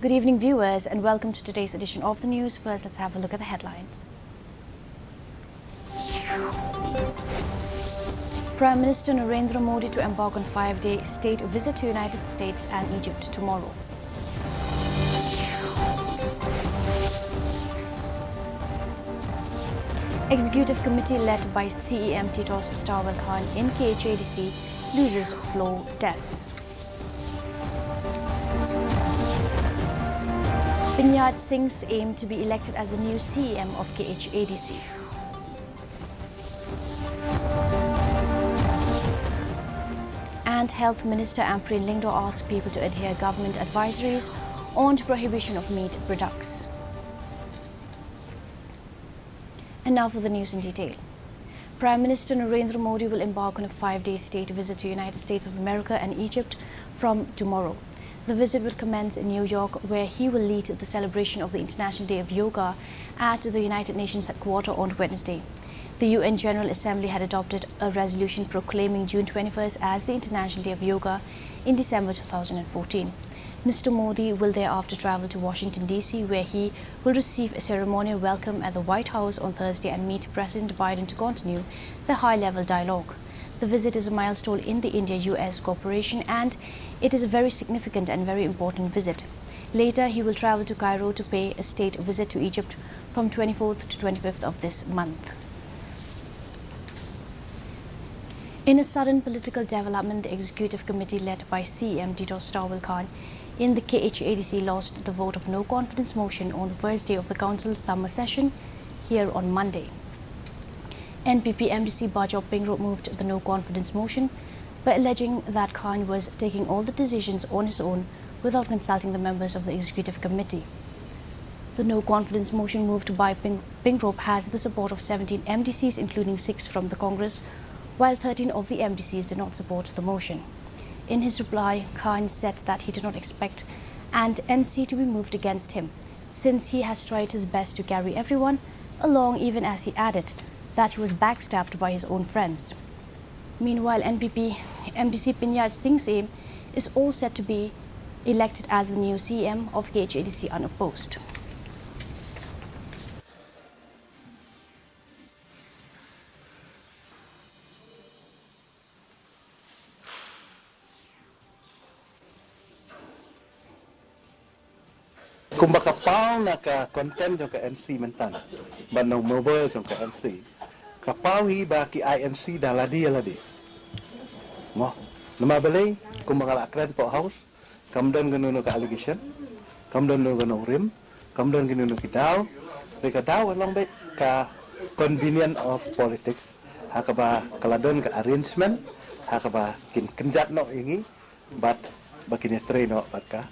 Good evening, viewers, and welcome to today's edition of the news. First, let's have a look at the headlines. Prime Minister Narendra Modi to embark on 5-day state visit to United States and Egypt tomorrow. Executive Committee led by CEM Titos Starwell Khan in KHADC loses floor tests. Pinyat Singh's aim to be elected as the new CEM of KHADC. And Health Minister Ampreen Lingdo asked people to adhere government advisories on prohibition of meat products. And now for the news in detail. Prime Minister Narendra Modi will embark on a 5-day state visit to United States of America and Egypt from tomorrow. The visit will commence in New York, where he will lead the celebration of the International Day of Yoga at the United Nations headquarters on Wednesday. The UN General Assembly had adopted a resolution proclaiming June 21st as the International Day of Yoga in December 2014. Mr. Modi will thereafter travel to Washington, D.C., where he will receive a ceremonial welcome at the White House on Thursday and meet President Biden to continue the high-level dialogue. The visit is a milestone in the India-US cooperation, and it is a very significant and very important visit. Later, he will travel to Cairo to pay a state visit to Egypt from 24th to 25th of this month. In a sudden political development, the Executive Committee led by CEM Titos Starwell Khan in the KHADC lost the vote of no confidence motion on the first day of the Council's summer session here on Monday. NPP MDC Bajop Pingrop moved the no confidence motion by alleging that Khan was taking all the decisions on his own without consulting the members of the Executive Committee. The no confidence motion moved by Pingrop has the support of 17 MDCs, including 6 from the Congress, while 13 of the MDCs did not support the motion. In his reply, Khan said that he did not expect an NC to be moved against him, since he has tried his best to carry everyone along, even as he added that he was backstabbed by his own friends. Meanwhile, NPP MDC Pinyat Singh's aim is all set to be elected as the new CEM of KHADC unopposed. Kung makapal na ka content yung ka NC mentan, banong mobile yung ka NC, kapawi ba ki INC daladi aladi. Mo, namabalay kung makalakran po house, kamdan ganuno ka allegation, kamdan ganuno rim, kamdan ganuno kidaw, rekadaw along ba ka convenient of politics, hakaba kaladon ka arrangement, hakaba kinkenjat no ingi, but bakinya train no bat ka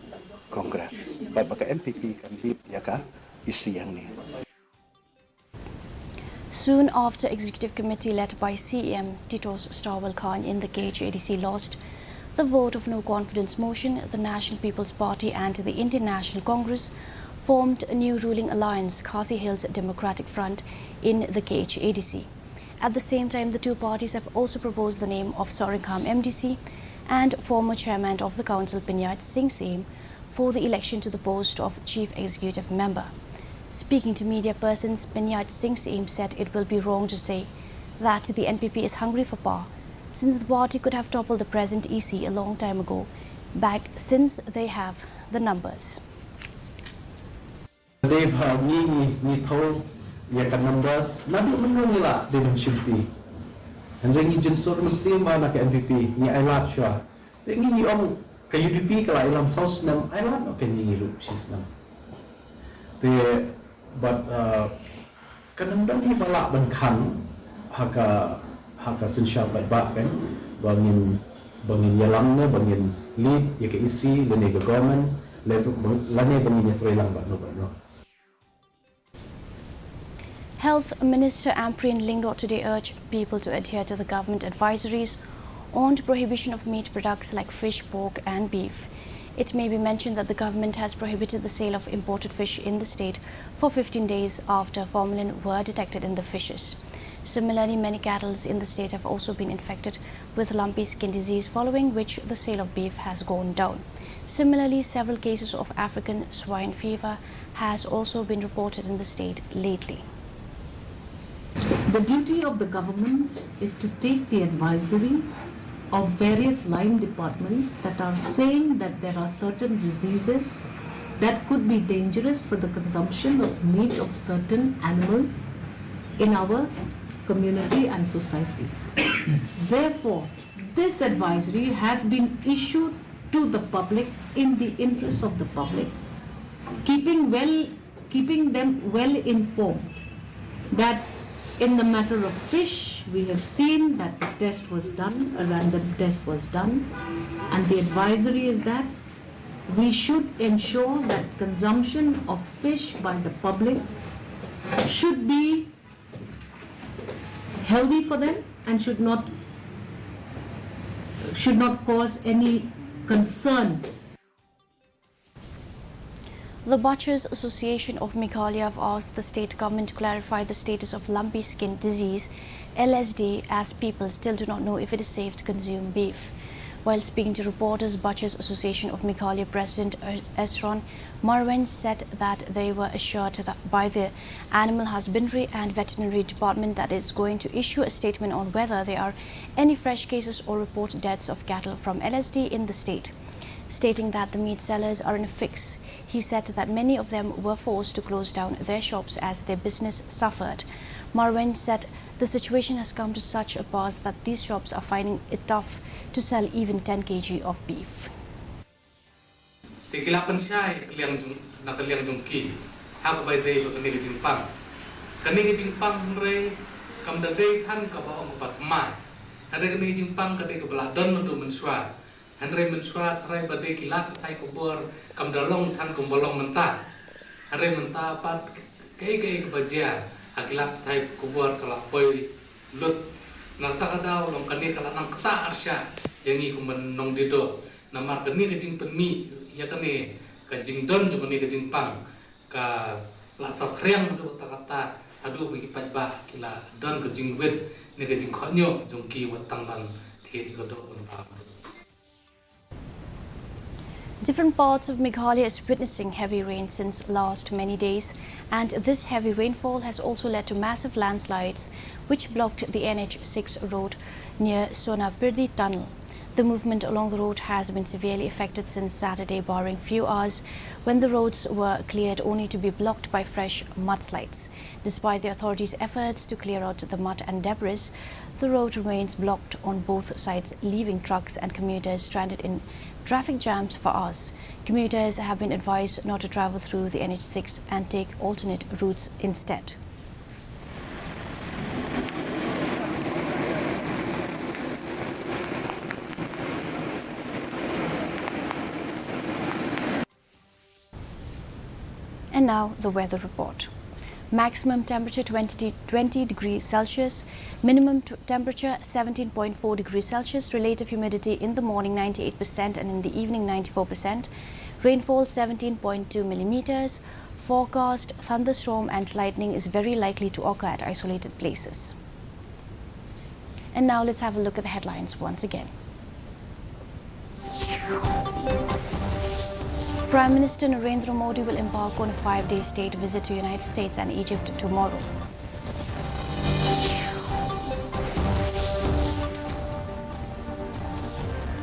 Congress, but baka NPP can lead yaka isi yang ni. Soon after Executive Committee led by CEM Titos Starwell Khan in the KHADC lost the vote of no confidence motion, the National People's Party and the Indian National Congress formed a new ruling alliance, Khasi Hills Democratic Front, in the KHADC. At the same time, the two parties have also proposed the name of Soringham MDC and former chairman of the council Pinyat Singh's aim for the election to the post of Chief Executive Member. Speaking to media persons, Pinyat Singh's aim said it will be wrong to say that the NPP is hungry for power, since the party could have toppled the present EC a long time ago, back since they have the numbers. They've ni told yakan numbers, nabi menungila they mensyuti. And ringi jensur mensimba nak NPP ni ailat syah. Ringi ni om ka UDP kala ilam saus nam ailat no kan ni lu sis nam. But kadang-kadang ni balak benkan haka sensya bat kan bangin yalang ne bangin lead ya ke isi lene ke government lane bangin ya trelang bat no. Health Minister Ampreen Lingdo today urged people to adhere to the government advisories on prohibition of meat products like fish, pork and beef. It may be mentioned that the government has prohibited the sale of imported fish in the state for 15 days after formalin were detected in the fishes. Similarly, many cattle in the state have also been infected with lumpy skin disease, following which the sale of beef has gone down. Similarly, several cases of African swine fever has also been reported in the state lately. The duty of the government is to take the advisory of various line departments that are saying that there are certain diseases that could be dangerous for the consumption of meat of certain animals in our community and society. Therefore, this advisory has been issued to the public in the interest of the public, keeping them well informed that in the matter of fish, we have seen that the test was done, a random test was done, and the advisory is that we should ensure that consumption of fish by the public should be healthy for them and should not cause any concern. The Butchers Association of Meghalaya have asked the state government to clarify the status of lumpy skin disease, LSD, as people still do not know if it is safe to consume beef. While speaking to reporters, Butchers Association of Meghalaya President Esron Marwan said that they were assured that by the Animal Husbandry and Veterinary Department that it's going to issue a statement on whether there are any fresh cases or report deaths of cattle from LSD in the state. Stating that the meat sellers are in a fix, he said that many of them were forced to close down their shops as their business suffered. Marwan said the situation has come to such a pass that these shops are finding it tough to sell even 10 kg of beef. Tigilapan siya nakaliang jungki hak by day ko kanigi jingpang re kamdade han ka ba ang patma hande kanigi jingpang kadai ka belah don mendu mensua hanre mensua trai badai kilat tai ko bor kamdalong than ko bolong mentah hanre mentah pat kai ka baja hakilat tai ko bor kala poi lut narta kadau long kani kala nang kata arsya yangi ko menong dido namar kani ka jing penmi ya kani ka jing don jo kani ka jing pang ka la sa kreng do kata adu bagi pajba kila don ka jing wet ne ka jing khonyo jong ki watang ban thi ko do on. Different parts of Meghalaya is witnessing heavy rain since last many days, and this heavy rainfall has also led to massive landslides which blocked the NH6 road near Sonapirdi tunnel. The movement along the road has been severely affected since Saturday, barring few hours when the roads were cleared only to be blocked by fresh mudslides. Despite the authorities' efforts to clear out the mud and debris, the road remains blocked on both sides, leaving trucks and commuters stranded in traffic jams for hours. Commuters have been advised not to travel through the NH6 and take alternate routes instead. And now the weather report. Maximum temperature 20 degrees Celsius, minimum temperature 17.4 degrees Celsius, relative humidity in the morning 98% and in the evening 94%, rainfall 17.2 millimeters, forecast thunderstorm and lightning is very likely to occur at isolated places. And now let's have a look at the headlines once again. Prime Minister Narendra Modi will embark on a 5-day state visit to United States and Egypt tomorrow.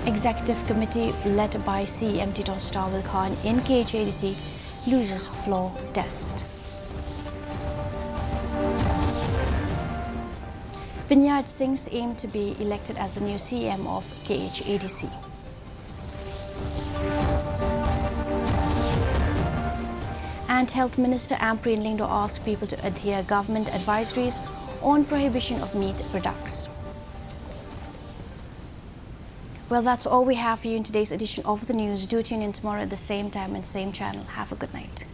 Executive Committee led by CEM Tawil Khan in KHADC loses floor test. Vinayat Singh's aim to be elected as the new CM of KHADC. And Health Minister Ampreen Lingdo asked people to adhere government advisories on prohibition of meat products. Well, that's all we have for you in today's edition of the news. Do tune in tomorrow at the same time and same channel. Have a good night.